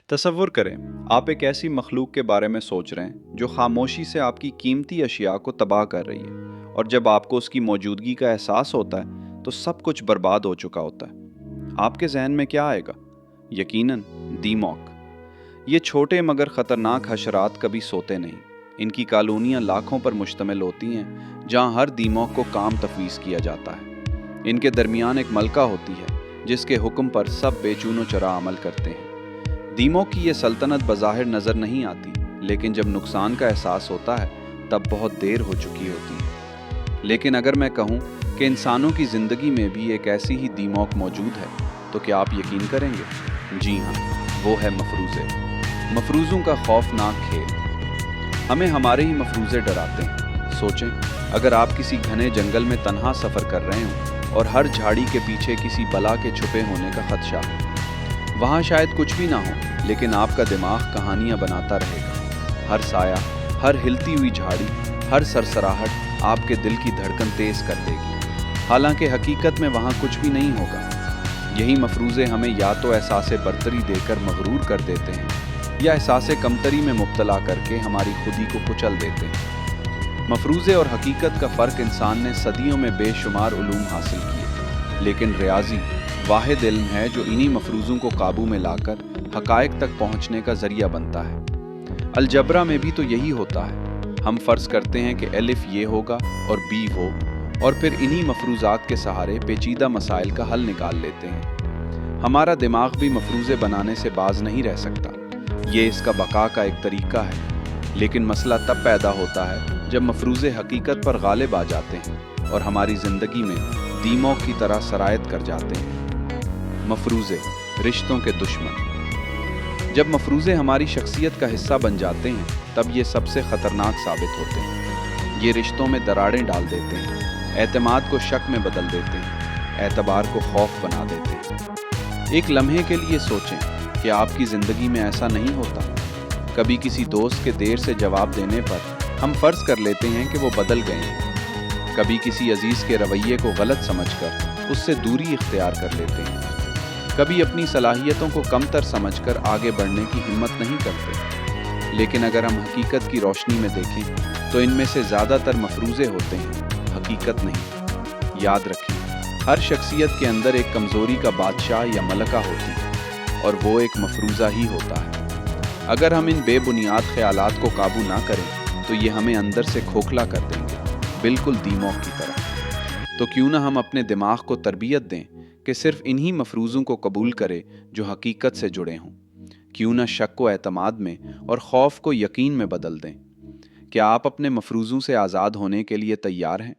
तसव्वुर करें, आप एक ऐसी मखलूक के बारे में सोच रहे हैं जो खामोशी से आपकी कीमती अशिया को तबाह कर रही है, और जब आपको उसकी मौजूदगी का एहसास होता है तो सब कुछ बर्बाद हो चुका होता है। आपके जहन में क्या आएगा? यकीनन दीमॉक। ये छोटे मगर ख़तरनाक हशरात कभी सोते नहीं। इनकी कॉलोनियाँ लाखों पर मुश्तमिल होती हैं, जहाँ हर दीमॉक को काम तफवीज़ किया जाता है। इनके दरमियान एक मलका होती है जिसके हुक्म पर सब बेचूनो चरा अमल करते हैं। दीमों की ये सल्तनत बज़ाहिर नज़र नहीं आती, लेकिन जब नुकसान का एहसास होता है तब बहुत देर हो चुकी होती है। लेकिन अगर मैं कहूँ कि इंसानों की ज़िंदगी में भी एक ऐसी ही दीमौक मौजूद है, तो क्या आप यकीन करेंगे? जी हाँ, वो है मफरूज़े। मफरूज़ों का खौफनाक खेल। हमें हमारे ही मफरूज़े डराते हैं। सोचें, अगर आप किसी घने जंगल में तन्हा सफ़र कर रहे हों और हर झाड़ी के पीछे किसी बला के छुपे होने का खदशा है। वहाँ शायद कुछ भी ना हो, लेकिन आपका दिमाग कहानियाँ बनाता रहेगा। हर साया, हर हिलती हुई झाड़ी, हर सरसराहट आपके दिल की धड़कन तेज कर देगी, हालांकि हकीकत में वहाँ कुछ भी नहीं होगा। यही मफरूज़े हमें या तो एहसास बरतरी देकर मगरूर कर देते हैं, या एहसास कमतरी में मुब्तला करके हमारी खुदी को कुचल देते हैं। मफरूज़े और हकीकत का फ़र्क इंसान ने सदियों में बेशुमार उलूम हासिल किए, लेकिन रियाजी वाहिद इल्म है जो इन्हीं मफरूज़ों को काबू में लाकर हक़ाइक़ तक पहुँचने का ज़रिया बनता है। अलजबरा में भी तो यही होता है। हम फ़र्ज़ करते हैं कि अलिफ ये होगा और बी वो, और फिर इन्हीं मफरूज़ात के सहारे पेचीदा मसाइल का हल निकाल लेते हैं। हमारा दिमाग भी मफरूज़े बनाने से बाज नहीं रह सकता। ये इसका बका का एक तरीका है। लेकिन मसला तब पैदा होता है जब मफरूज़े हकीकत पर गालिब आ जाते हैं और हमारी ज़िंदगी में दीमों की तरह सरायत कर जाते हैं। मफरूज़े, रिश्तों के दुश्मन। जब मफरूज़े हमारी शख्सियत का हिस्सा बन जाते हैं, तब ये सबसे ख़तरनाक साबित होते हैं। ये रिश्तों में दरारें डाल देते हैं, एतमाद को शक में बदल देते हैं, एतबार को खौफ बना देते हैं। एक लम्हे के लिए सोचें कि आपकी ज़िंदगी में ऐसा नहीं होता। कभी किसी दोस्त के देर से जवाब देने पर हम फ़र्ज़ कर लेते हैं कि वो बदल गए हैं। कभी किसी अजीज़ के रवैये को गलत समझकर उससे दूरी इख्तियार कर लेते हैं। कभी अपनी सलाहियतों को कमतर समझकर आगे बढ़ने की हिम्मत नहीं करते। लेकिन अगर हम हकीकत की रोशनी में देखें तो इनमें से ज़्यादातर मफरूज़े होते हैं, हकीकत नहीं। याद रखें, हर शख्सियत के अंदर एक कमज़ोरी का बादशाह या मलका होती है, और वो एक मफरूज़ा ही होता है। अगर हम इन बेबुनियाद ख्यालात को काबू ना करें तो ये हमें अंदर से खोखला कर देंगे, बिल्कुल दीमौक की तरह। तो क्यों ना हम अपने दिमाग को तरबियत दें कि सिर्फ इन्हीं मफरूज़ों को कबूल करे जो हकीकत से जुड़े हों। क्यों ना शक को एतमाद में और खौफ को यकीन में बदल दें। क्या आप अपने मफरूज़ों से आज़ाद होने के लिए तैयार हैं?